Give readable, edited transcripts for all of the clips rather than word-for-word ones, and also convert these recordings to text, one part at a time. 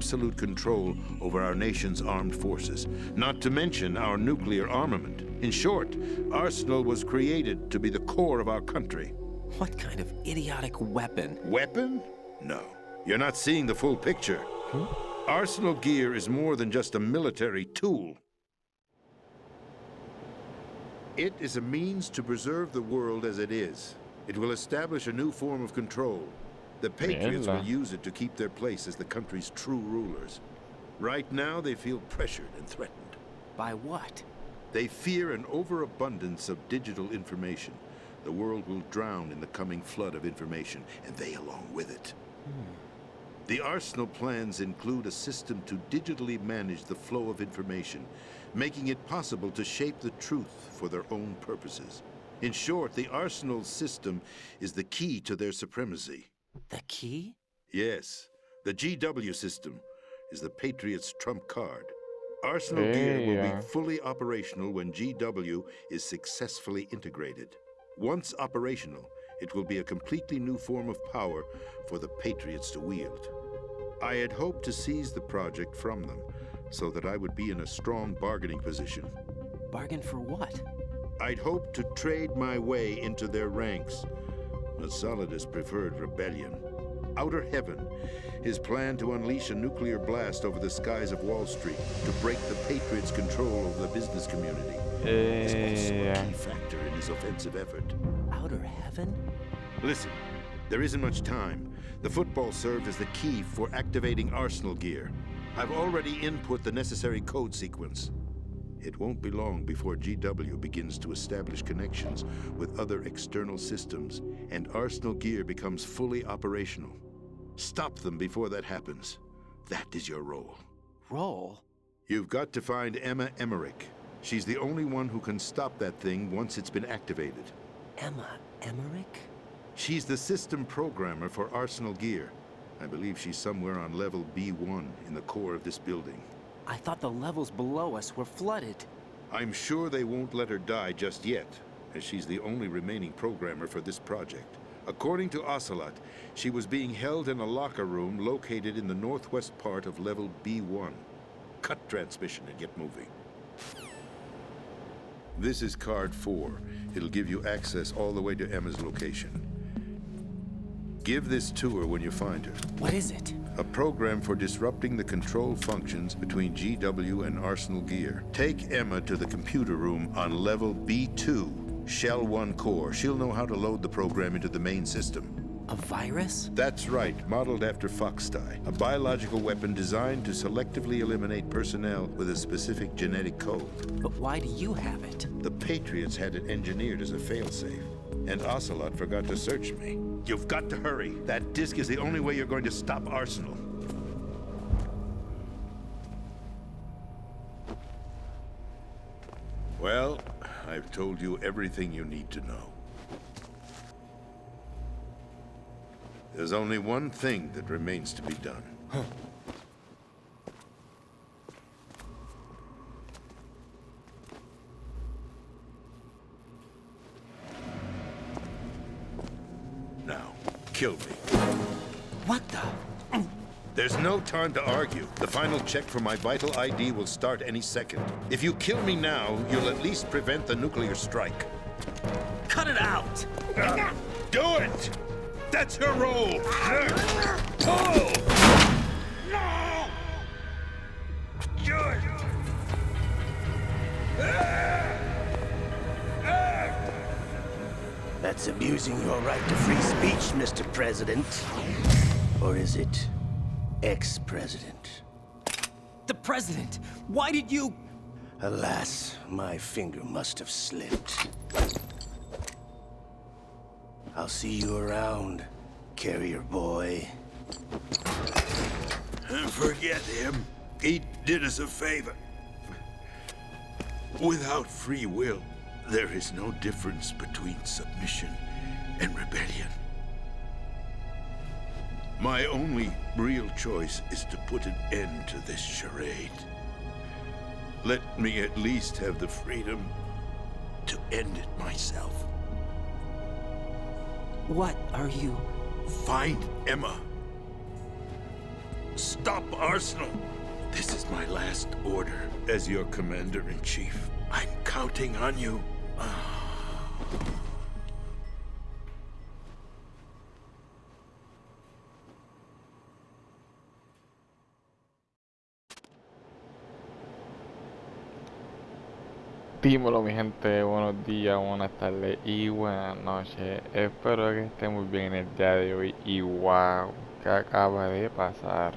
absolute control over our nation's armed forces, not to mention our nuclear armament. In short, Arsenal was created to be the core of our country. What kind of idiotic weapon? Weapon? No. You're not seeing the full picture. Arsenal gear is more than just a military tool. It is a means to preserve the world as it is. It will establish a new form of control. The Patriots will use it to keep their place as the country's true rulers. Right now, they feel pressured and threatened. By what? They fear an overabundance of digital information. The world will drown in the coming flood of information, and they along with it. The Arsenal plans include a system to digitally manage the flow of information, making it possible to shape the truth for their own purposes. In short, the Arsenal system is the key to their supremacy. The key? Yes. The GW system is the Patriots' trump card. Arsenal gear will be fully operational when GW is successfully integrated. Once operational, it will be a completely new form of power for the Patriots to wield. I had hoped to seize the project from them, so that I would be in a strong bargaining position. Bargain for what? I'd hoped to trade my way into their ranks, but Solidus preferred rebellion. Outer Heaven, his plan to unleash a nuclear blast over the skies of Wall Street to break the Patriots' control over the business community, is also a key factor in his offensive effort. Outer Heaven? Listen, there isn't much time. The football served as the key for activating Arsenal gear. I've already input the necessary code sequence. It won't be long before GW begins to establish connections with other external systems, and Arsenal gear becomes fully operational. Stop them before that happens. That is your role. Role? You've got to find Emma Emmerich. She's the only one who can stop that thing once it's been activated. Emma Emmerich? She's the system programmer for Arsenal gear. I believe she's somewhere on level B1 in the core of this building. I thought the levels below us were flooded. I'm sure they won't let her die just yet, as she's the only remaining programmer for this project. According to Ocelot, she was being held in a locker room located in the northwest part of level B1. Cut transmission and get moving. This is card 4. It'll give you access all the way to Emma's location. Give this to her when you find her. What is it? A program for disrupting the control functions between GW and Arsenal gear. Take Emma to the computer room on level B2, Shell 1 core. She'll know how to load the program into the main system. A virus? That's right, modeled after Foxdie, a biological weapon designed to selectively eliminate personnel with a specific genetic code. But why do you have it? The Patriots had it engineered as a failsafe, and Ocelot forgot to search me. You've got to hurry. That disk is the only way you're going to stop Arsenal. Well, I've told you everything you need to know. There's only one thing that remains to be done. Now, kill me. What the? There's no time to argue. The final check for my vital ID will start any second. If you kill me now, you'll at least prevent the nuclear strike. Cut it out! Do it! That's her role! Pull! No! Good! That's abusing your right to free speech, Mr. President. Or is it ex-president? The president! Why did you... Alas, my finger must have slipped. I'll see you around, carrier boy. Forget him. He did us a favor. Without free will, there is no difference between submission and rebellion. My only real choice is to put an end to this charade. Let me at least have the freedom to end it myself. What are you... Find Emma. Stop Arsenal! This is my last order as your commander-in-chief. I'm counting on you. Dímelo mi gente, buenos días, buenas tardes y buenas noches. Espero que estén muy bien el día de hoy y wow, que acaba de pasar.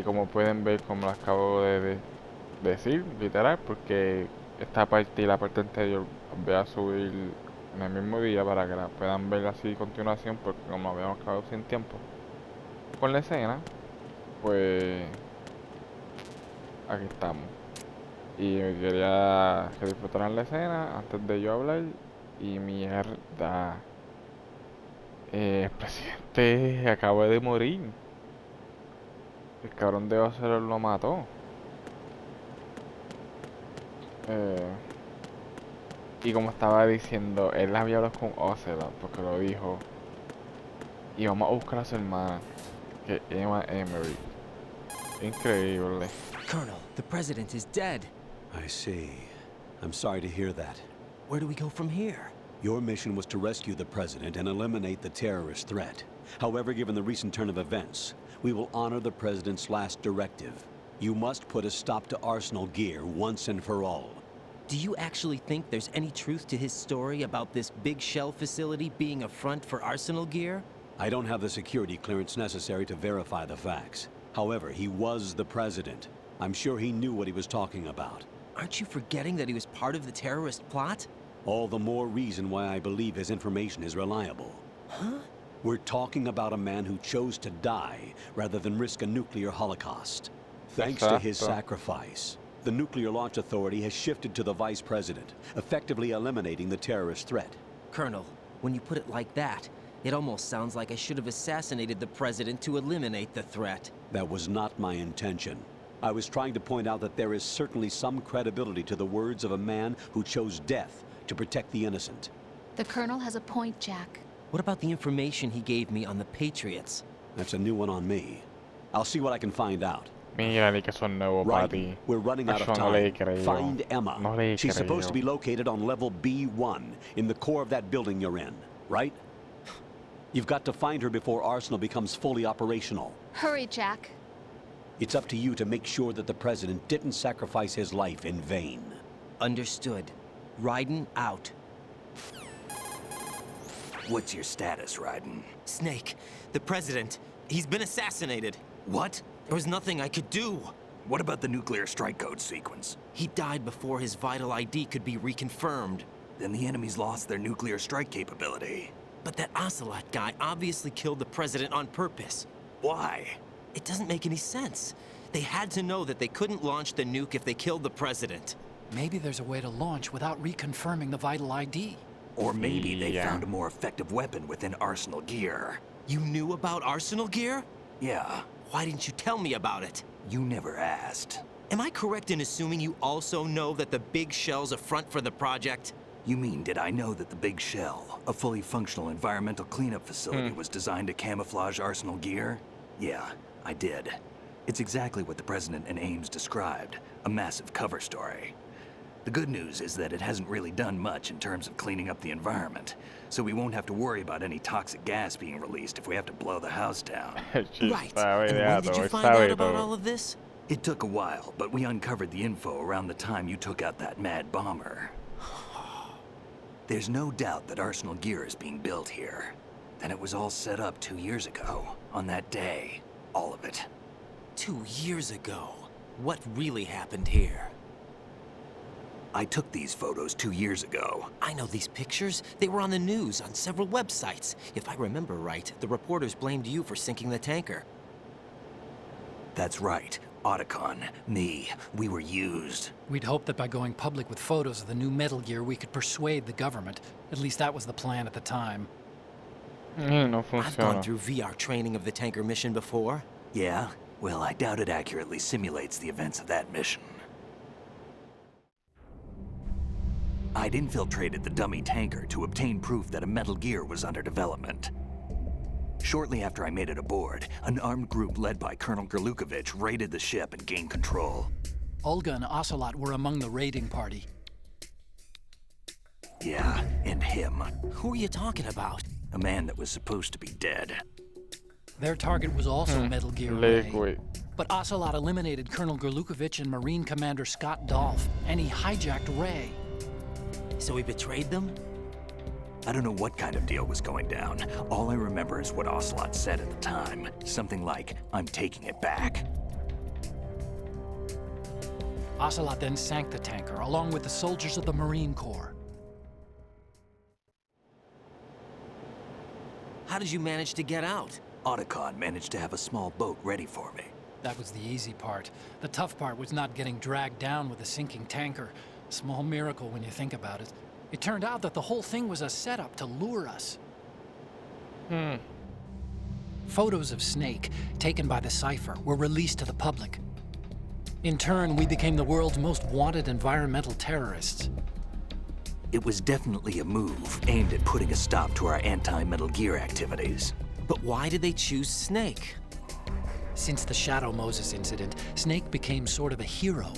Como pueden ver, como lo acabo de decir, literal, porque esta parte y la parte anterior las voy a subir en el mismo día para que la puedan ver así a continuación, porque como habíamos quedado sin tiempo con la escena, pues aquí estamos. Y me quería que disfrutaran la escena antes de yo hablar. Y mierda, el presidente acaba de morir. El cabrón de Ocelot lo mató. Y como estaba diciendo, él había hablado con Ocelot porque lo dijo. Y vamos a buscar a su hermana, que es Emma Emery. Increíble. Colonel, the president is dead. I see. I'm sorry to hear that. Where do we go from here? Your mission was to rescue the president and eliminate the terrorist threat. However, given the recent turn of events, we will honor the president's last directive. You must put a stop to Arsenal Gear once and for all. Do you actually think there's any truth to his story about this big shell facility being a front for Arsenal Gear? I don't have the security clearance necessary to verify the facts. However, he was the president. I'm sure he knew what he was talking about. Aren't you forgetting that he was part of the terrorist plot? All the more reason why I believe his information is reliable. Huh? We're talking about a man who chose to die rather than risk a nuclear holocaust. Thanks to his Exacto. sacrifice, the Nuclear Launch Authority has shifted to the Vice President, effectively eliminating the terrorist threat. Colonel, when you put it like that, it almost sounds like I should have assassinated the president to eliminate the threat. That was not my intention. I was trying to point out that there is certainly some credibility to the words of a man who chose death to protect the innocent. The Colonel has a point, Jack. What about the information he gave me on the Patriots? That's a new one on me. I'll see what I can find out. Mira, ni que son nuevos para Right, ti. we're running out of Acho, no le time. creo. Find Emma. No le She's supposed to be creo. located on level B1, in the core of that building you're in, right? You've got to find her before Arsenal becomes fully operational. Hurry, Jack. It's up to you to make sure that the president didn't sacrifice his life in vain. Understood. Raiden out. What's your status, Raiden? Snake, the president, he's been assassinated. What? There was nothing I could do. What about the nuclear strike code sequence? He died before his vital ID could be reconfirmed. Then the enemy's lost their nuclear strike capability. But that Ocelot guy obviously killed the president on purpose. Why? It doesn't make any sense. They had to know that they couldn't launch the nuke if they killed the president. Maybe there's a way to launch without reconfirming the vital ID. Or maybe they Yeah. found a more effective weapon within Arsenal Gear. You knew about Arsenal Gear? Yeah, Why didn't you tell me about it? you never asked. Am I correct in assuming you also know that the big shell's a front for the project? You mean, did I know that the Big Shell, a fully functional environmental cleanup facility, was designed to camouflage Arsenal Gear? Yeah, I did. It's exactly what the President and Ames described, a massive cover story. The good news is that it hasn't really done much in terms of cleaning up the environment, so we won't have to worry about any toxic gas being released if we have to blow the house down. Sí, Right. sabe And de when did algo, you find sabe out about todo. all of this? It took a while, but we uncovered the info around the time you took out that mad bomber. There's no doubt that Arsenal Gear is being built here. Then it was all set up 2 years ago, on that day. All of it. 2 years ago. What really happened here? I took these photos 2 years ago. I know these pictures. They were on the news, on several websites. If I remember right, the reporters blamed you for sinking the tanker. That's right. Otacon, me, we were used. We'd hoped that by going public with photos of the new Metal Gear, we could persuade the government. At least that was the plan at the time. No I've gone funciona. through VR training of the tanker mission before. Yeah? Well, I doubt it accurately simulates the events of that mission. I'd infiltrated the dummy tanker to obtain proof that a Metal Gear was under development. Shortly after I made it aboard, an armed group led by Colonel Gerlukovich raided the ship and gained control. Olga and Ocelot were among the raiding party. Yeah, and him. Who are you talking about? A man that was supposed to be dead. Their target was also Metal Gear Ray. Liquid. But Ocelot eliminated Colonel Gerlukovich and Marine Commander Scott Dolph, and he hijacked Ray. So he betrayed them? I don't know what kind of deal was going down. All I remember is what Ocelot said at the time. Something like, "I'm taking it back." Ocelot then sank the tanker, along with the soldiers of the Marine Corps. How did you manage to get out? Otacon managed to have a small boat ready for me. That was the easy part. The tough part was not getting dragged down with a sinking tanker. Small miracle when you think about it. It turned out that the whole thing was a setup to lure us. Photos of Snake, taken by the Cypher, were released to the public. In turn, we became the world's most wanted environmental terrorists. It was definitely a move aimed at putting a stop to our anti-Metal Gear activities. But why did they choose Snake? Since the Shadow Moses incident, Snake became sort of a hero.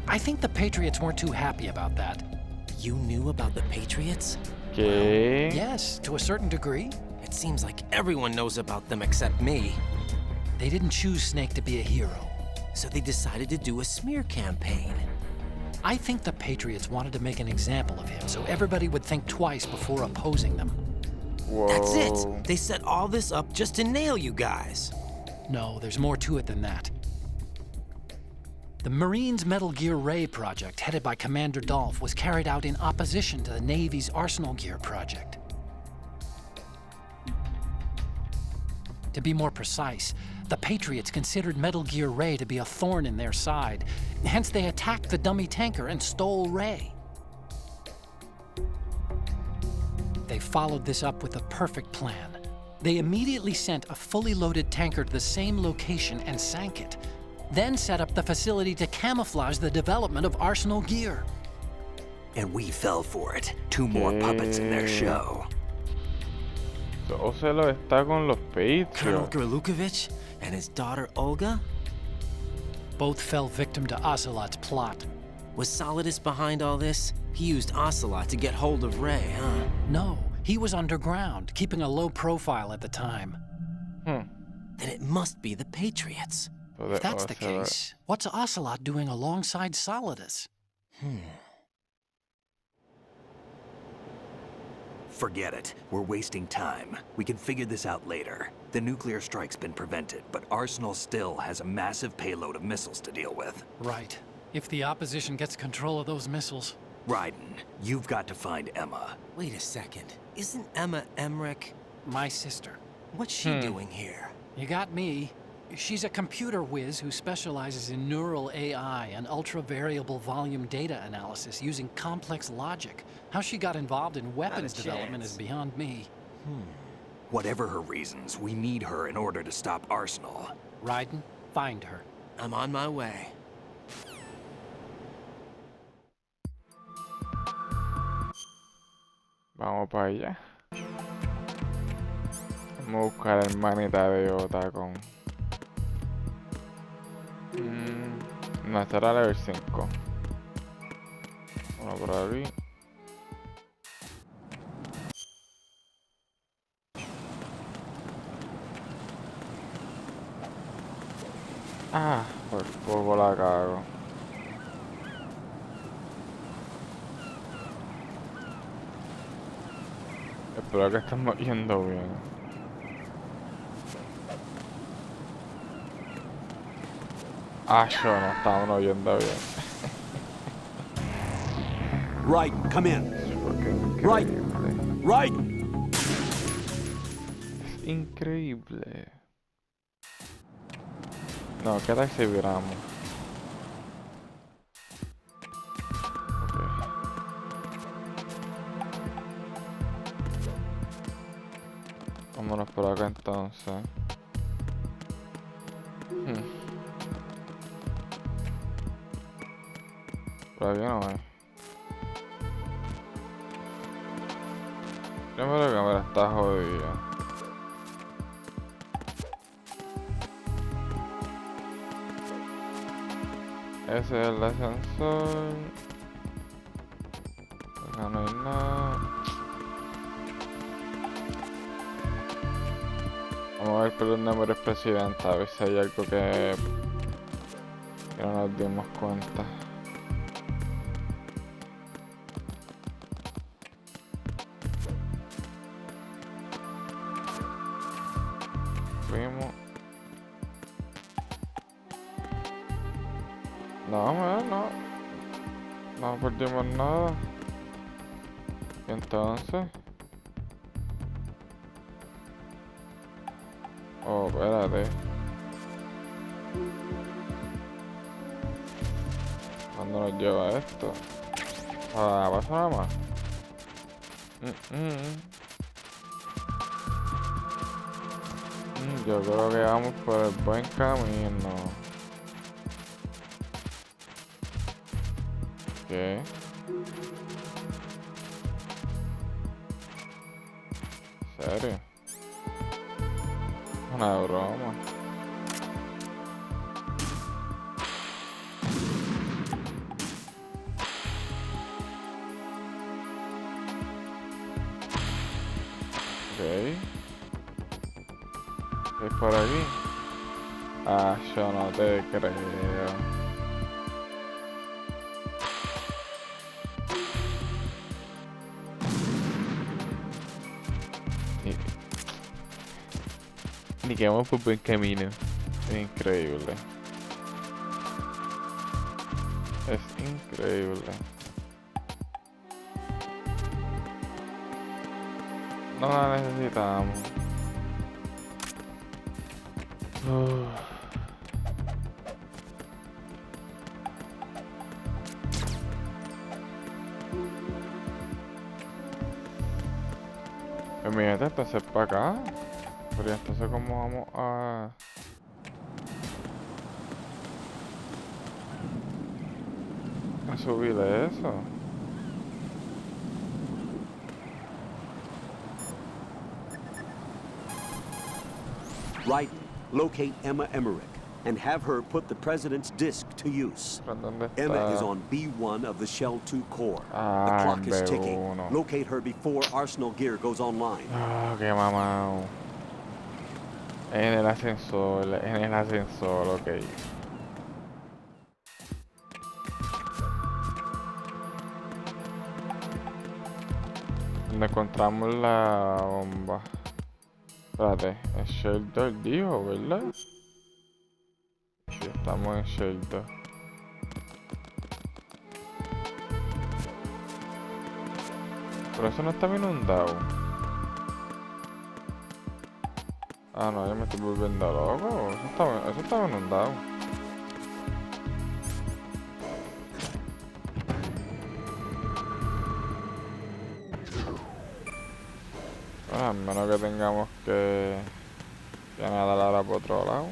I think the Patriots weren't too happy about that. You knew about the Patriots? ¿Qué? Yes, to a certain degree. It seems like everyone knows about them except me. They didn't choose Snake to be a hero. So they decided to do a smear campaign. I think the Patriots wanted to make an example of him so everybody would think twice before opposing them. Whoa. That's it! They set all this up just to nail you guys. No, there's more to it than that. The Marines' Metal Gear Ray project, headed by Commander Dolph, was carried out in opposition to the Navy's Arsenal Gear project. To be more precise, the Patriots considered Metal Gear Ray to be a thorn in their side. Hence, they attacked the dummy tanker and stole Ray. They followed this up with a perfect plan. They immediately sent a fully loaded tanker to the same location and sank it, then set up the facility to camouflage the development of Arsenal Gear. And we fell for it. 2 more puppets in their show. So Ocelot está con los Colonel Patriots. Gerlukovich and his daughter Olga? Both fell victim to Ocelot's plot. Was Solidus behind all this? He used Ocelot to get hold of Ray, huh? No, he was underground, keeping a low profile at the time. Then it must be the Patriots. So If that's the Ocelot- case, what's Ocelot doing alongside Solidus? Forget it. We're wasting time. We can figure this out later. The nuclear strike's been prevented, but Arsenal still has a massive payload of missiles to deal with. Right. If the opposition gets control of those missiles. Raiden, you've got to find Emma. Wait a second. Isn't Emma Emmerich? My sister. What's she doing here? You got me. She's a computer whiz who specializes in neural AI and ultra-variable volume data analysis using complex logic. How she got involved in weapons development is beyond me. Whatever her reasons, we need her in order to stop Arsenal. Raiden, find her. I'm on my way. Vamos para allá. Vamos a buscar el manita de Otacon. No, esta era level 5. Bueno, por ahí. Ah, por poco la cago. Espero que estemos yendo bien. Ah, yo no estamos yendo bien. Raiden, come in. Es porque es Raiden. increíble. Raiden! Es increíble. No, ¿qué tal si viramos? Ok. Vámonos por acá entonces. Por ahí no hay. Primero que cámara está jodida. Ese es el ascensor. Acá no hay nada. Vamos a ver por dónde muere el presidente, a ver si hay algo que no nos dimos cuenta. Fuimos. No, man, no. No perdimos nada. Y entonces. Oh, espérate. ¿Cuándo nos lleva esto? Ah, pasa nada más. Yo creo que vamos por el buen camino. ¿Qué? ¿Serio? Una broma. Ok. ¿Es por aquí? Ah, yo no te creo. Ni que vamos por buen camino. Es increíble. Es increíble. No la necesitamos. Pues mira, entonces para acá. Pero entonces cómo vamos a subir eso. Right. Locate Emma Emmerich and have her put the president's disc to use. ¿Dónde Emma está? is on B1 of the Shell 2 core. The Ah, clock is en ticking. B1. Locate her before Arsenal Gear goes online. Ah, qué mamado. En el ascensor, ok. Donde encontramos la bomba. Espérate, en Shelter dijo, ¿verdad? Sí, estamos en Shelter. Pero eso no está inundado. Ah, no, yo me estoy volviendo loco. Eso está inundado. Bueno, a menos que tengamos que nadar ahora por otro lado.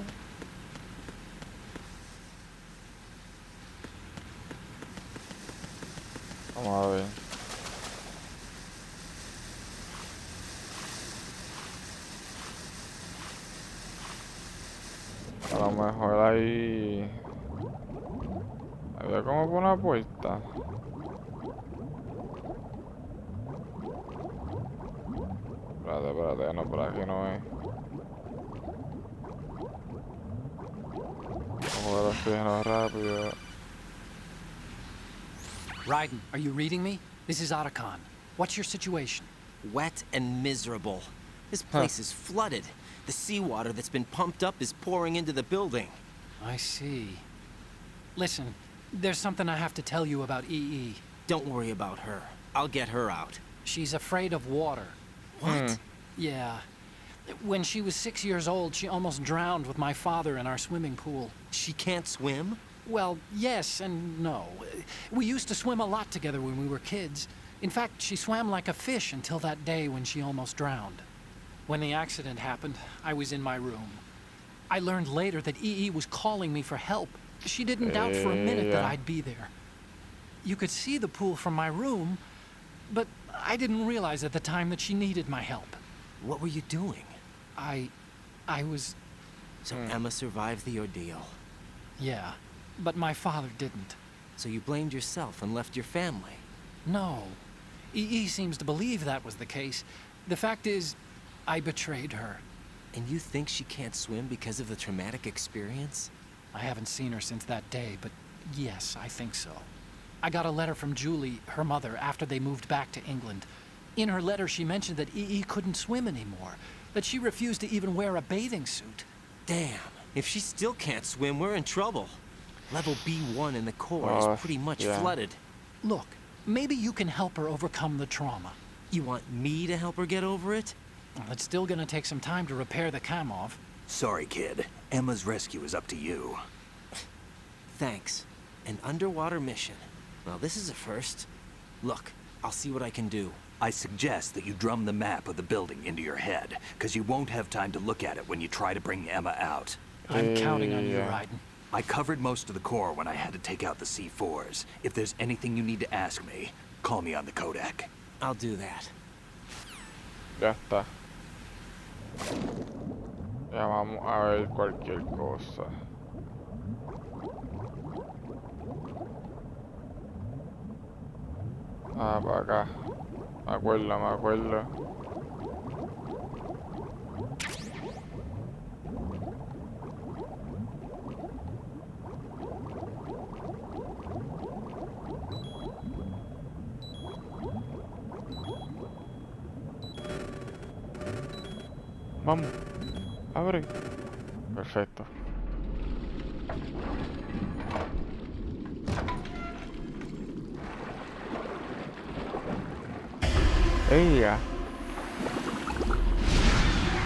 Vamos a ver. A lo mejor ahí había como por una puerta. Espérate, no, por aquí no es. Vamos a ver oxígeno rápido. Raiden, are you reading me? This is Otacon. What's your situation? Wet and miserable. This place is flooded. The seawater that's been pumped up is pouring into the building. I see. Listen, there's something I have to tell you about EE. Don't worry about her. I'll get her out. She's afraid of water. What? Yeah. When she was 6 years old, she almost drowned with my father in our swimming pool. She can't swim? Well, yes and no. We used to swim a lot together when we were kids. In fact, she swam like a fish until that day when she almost drowned. When the accident happened, I was in my room. I learned later that EE was calling me for help. She didn't doubt for a minute that I'd be there. You could see the pool from my room, but I didn't realize at the time that she needed my help. What were you doing? I was... So Emma survived the ordeal. Yeah, but my father didn't. So you blamed yourself and left your family. No. He seems to believe that was the case. The fact is, I betrayed her. And you think she can't swim because of the traumatic experience? I haven't seen her since that day, but yes, I think so. I got a letter from Julie, her mother, after they moved back to England. In her letter, she mentioned that couldn't swim anymore, that she refused to even wear a bathing suit. Damn, if she still can't swim, we're in trouble. Level B1 in the core is pretty much flooded. Look, maybe you can help her overcome the trauma. You want me to help her get over it? Well, it's still gonna take some time to repair the Kamov. Sorry, kid. Emma's rescue is up to you. Thanks. An underwater mission. Well, this is a first. Look, I'll see what I can do. I suggest that you drum the map of the building into your head, because you won't have time to look at it when you try to bring Emma out. I'm counting on you, Raiden. I covered most of the core when I had to take out the C4s. If there's anything you need to ask me, call me on the Kodak. I'll do that. Ya está. Ya vamos a ver cualquier cosa. Ah, para acá. Me acuerdo. Vamos. Abre. Perfecto. ¡Ella!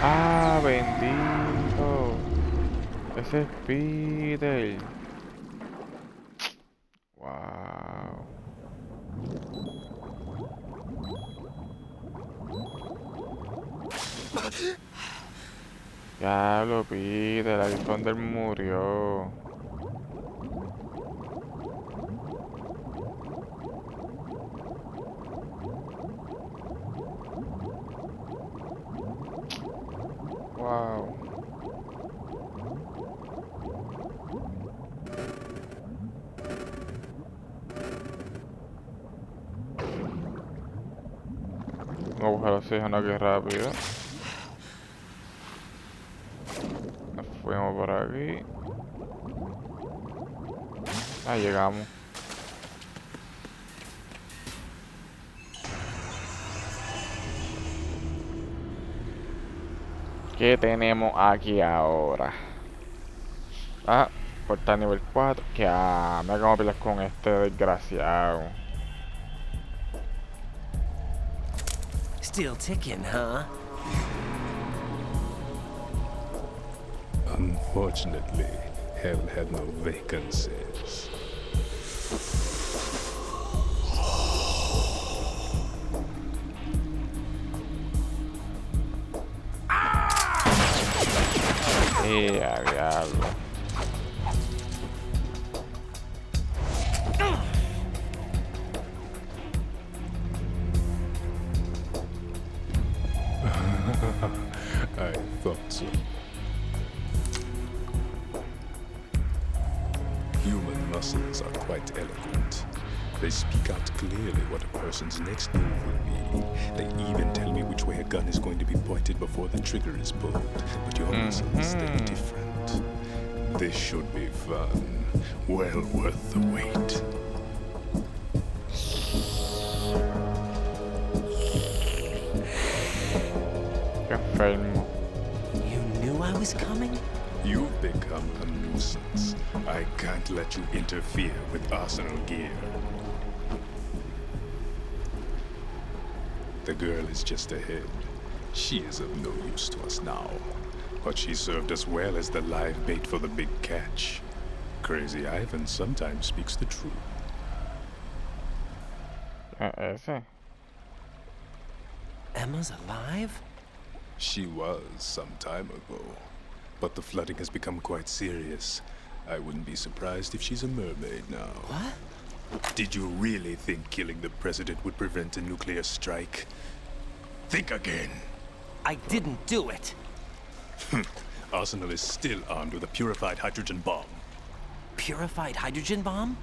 ¡Ah, bendito! Ese es Peter. ¡Wow! Ya lo Peter, ahí fue donde él murió. Wow. Vamos a buscar oxígeno aquí rápido. Nos fuimos por aquí. Ah, llegamos. ¿Qué tenemos aquí ahora? Ah, portal nivel 4. Que me acabo de pelear con este desgraciado. Still ticking, huh? Unfortunately, hell had no vacancies. A diablo. I thought so. Human muscles are quite eloquent. They speak out clearly what a person's next move will be. They even tell me which way a gun is going to be pointed before the trigger is pulled. But your muscles, they're different. This should be fun. Well worth the wait. You knew I was coming? You've become a nuisance. I can't let you interfere with arsenal gear. The girl is just ahead. She is of no use to us now. But she served us well as the live bait for the big catch. Crazy Ivan sometimes speaks the truth. Ese. Emma's alive? She was some time ago. But the flooding has become quite serious. I wouldn't be surprised if she's a mermaid now. What? Did you really think killing the president would prevent a nuclear strike? Think again. I didn't do it. Arsenal is still armed with a purified hydrogen bomb. Purified hydrogen bomb?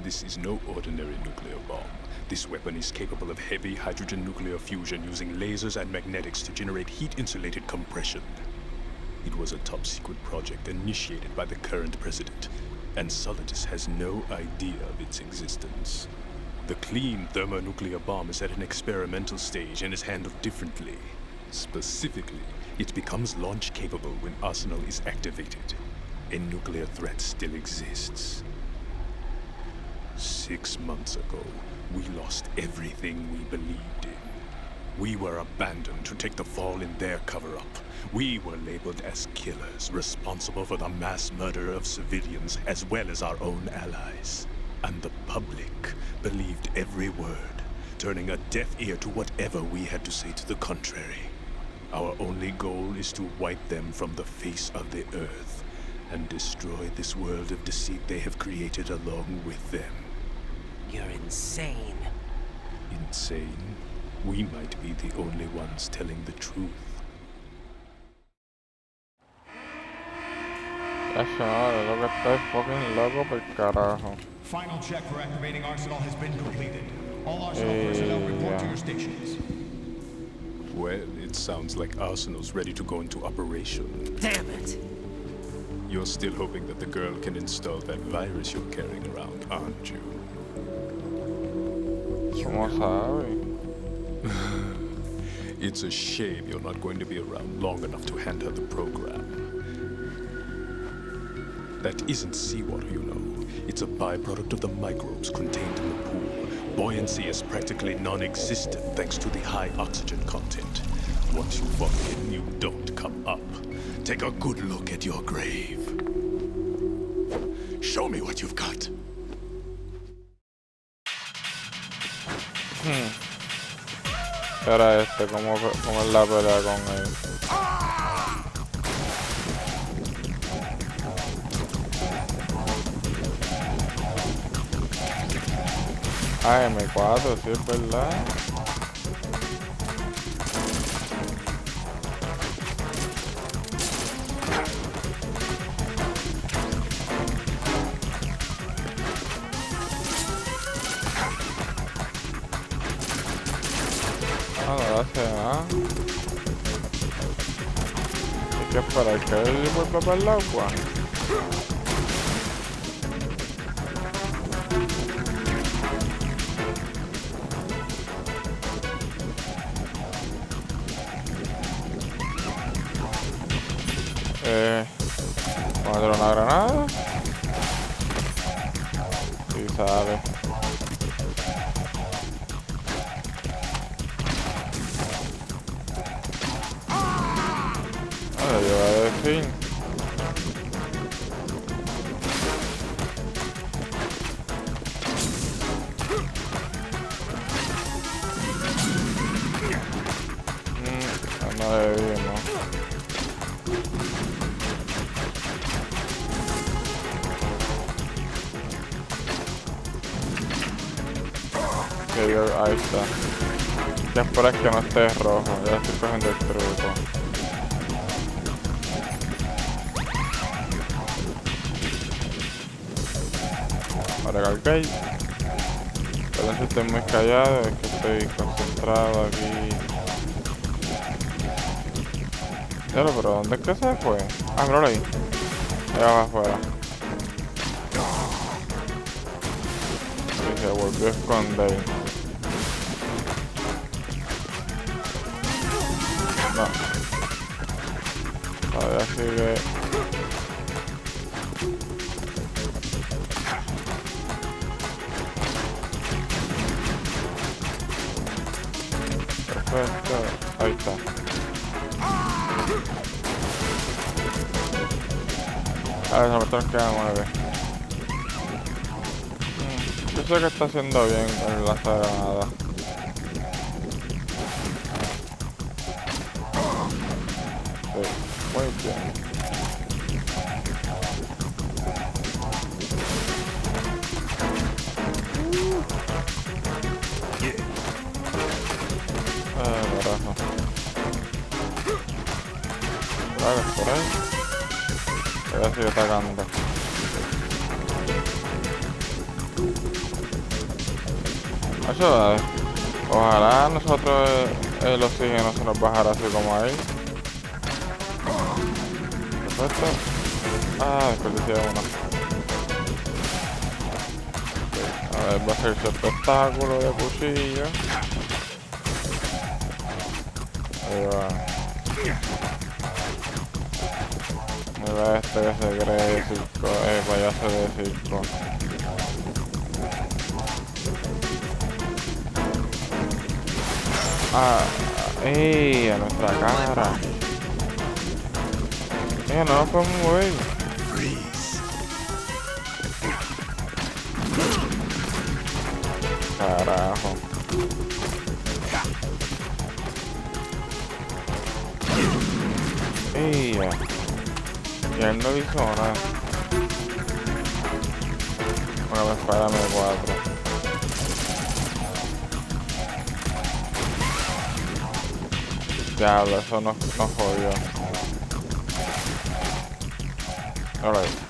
This is no ordinary nuclear bomb. This weapon is capable of heavy hydrogen nuclear fusion using lasers and magnetics to generate heat-insulated compression. It was a top-secret project initiated by the current president, and Solidus has no idea of its existence. The clean thermonuclear bomb is at an experimental stage and is handled differently. Specifically, it becomes launch-capable when Arsenal is activated. A nuclear threat still exists. 6 months ago, we lost everything we believed in. We were abandoned to take the fall in their cover-up. We were labeled as killers, responsible for the mass murder of civilians as well as our own allies. And the public believed every word, turning a deaf ear to whatever we had to say to the contrary. Our only goal is to wipe them from the face of the earth and destroy this world of deceit they have created along with them. You're insane. Insane? We might be the only ones telling the truth. Lo que está es fucking loco por carajo. Final check for activating Arsenal has been completed. All Arsenal personnel report to your stations. Well, it sounds like Arsenal's ready to go into operation. Damn it! You're still hoping that the girl can install that virus you're carrying around, aren't you? ¿Cómo sabe? It's a shame you're not going to be around long enough to hand her the program. That isn't seawater, you know. It's a byproduct of the microbes contained in the pool. Buoyancy is practically non-existent thanks to the high oxygen content. Once you fall in, you don't come up. Take a good look at your grave. Show me what you've got. Era ¿cómo es la pelea con él? Ah, M4, sí es verdad. No le hace nada. Hay que esperar que él vuelva para el agua. Vamos a hacer una granada. Y sale. Ahora lleva de fin. No le dimos. Ahí está. Ya esperas que no esté rojo. Ya estoy cogiendo el truco. Ahora cargué. Perdón si estoy muy callado, es que estoy concentrado aquí. Pero ¿dónde es que se fue? Ah, míralo ahí. Allá va afuera. Y se volvió a esconder. No. Todavía sigue. Perfecto. Ahí está. A ver, nosotros queda 9. Yo sé que está haciendo bien el lanzado de granada. Sí, muy bien. Vale, por ahí. Voy a seguir atacando. Eso, ojalá nosotros el oxígeno se nos bajara así como ahí. Perfecto. Ah, desperdicié uno. A ver, va a ser su espectáculo de cuchillo. Ahí va. Ahí va este que se cree circo, payaso de circo. Ah, ¡ey! A nuestra cara. No nos podemos mover. Carajo. ¡Ey! Y él no hizo nada. Bueno, espérame 4. Diablo, eso nos jodió. Ahora espérate.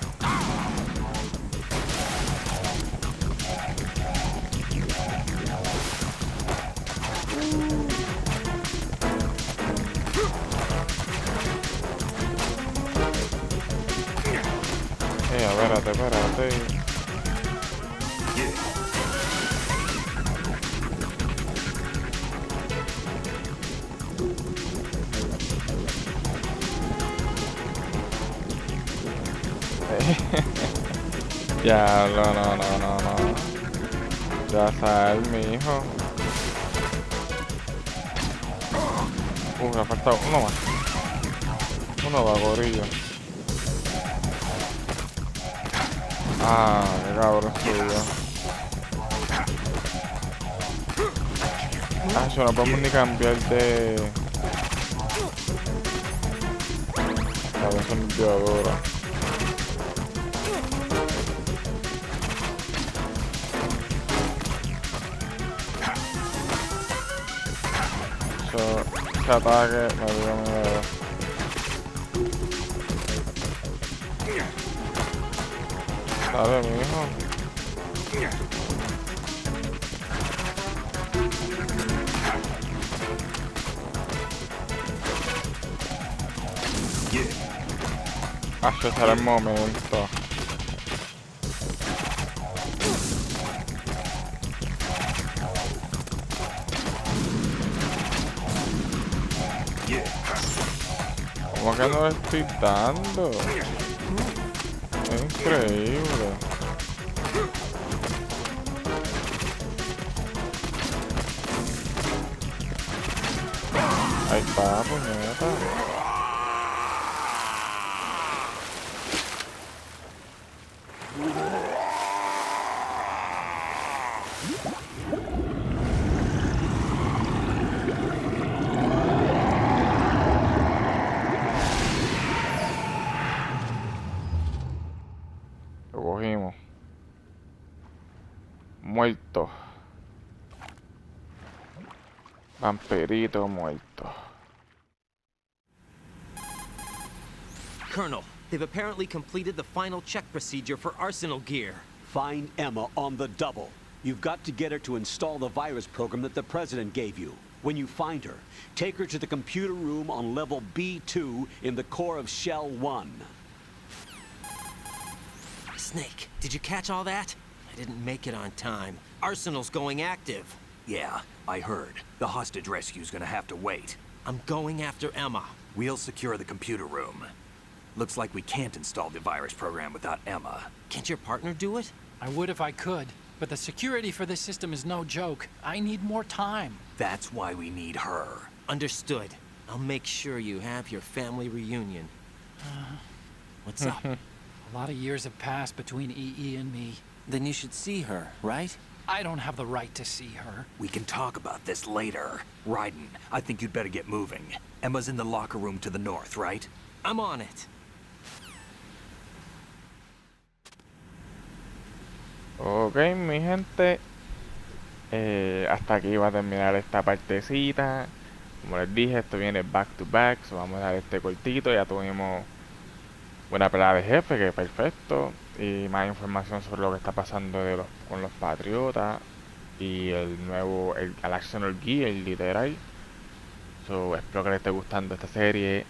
Diablo, no. Ya sal, mijo. Me ha faltado uno más. Uno va, gorillo. Ah, qué cabrón suyo. Ah, eso no podemos ni cambiar de... A ver, eso me dio duro. Ese ataque me dio miedo. Dale, mijo. Este será el momento. ¿Cómo que no le estoy dando? Es increíble. Ahí está, puñeta. Lo cogimos. Muerto. Vampirito muerto. Colonel, they've apparently completed the final check procedure for arsenal gear. Find Emma on the double. You've got to get her to install the virus program that the President gave you. When you find her, take her to the computer room on level B2 in the core of Shell 1. Snake, did you catch all that? I didn't make it on time. Arsenal's going active. Yeah, I heard. The hostage rescue's gonna have to wait. I'm going after Emma. We'll secure the computer room. Looks like we can't install the virus program without Emma. Can't your partner do it? I would if I could, but the security for this system is no joke. I need more time. That's why we need her. Understood. I'll make sure you have your family reunion. What's up? A lot of years have passed between EE and me. Then you should see her, right? I don't have the right to see her. We can talk about this later. Raiden, I think you'd better get moving. Emma's in the locker room to the north, right? I'm on it. Ok, mi gente, hasta aquí va a terminar esta partecita. Como les dije, esto viene back to back, so vamos a dar este cortito. Ya tuvimos buena pelea de jefe, que perfecto, y más información sobre lo que está pasando con los patriotas y el nuevo, el Actional Gear, literal. So, espero que les esté gustando esta serie.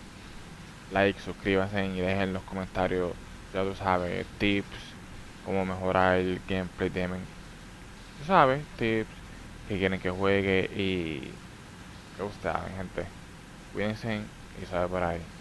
Like, suscríbanse y dejen en los comentarios, ya tú sabes, tips, cómo mejorar el gameplay de tú sabes, tips que quieren que juegue y que ustedes, gente. Cuídense y sabe por ahí.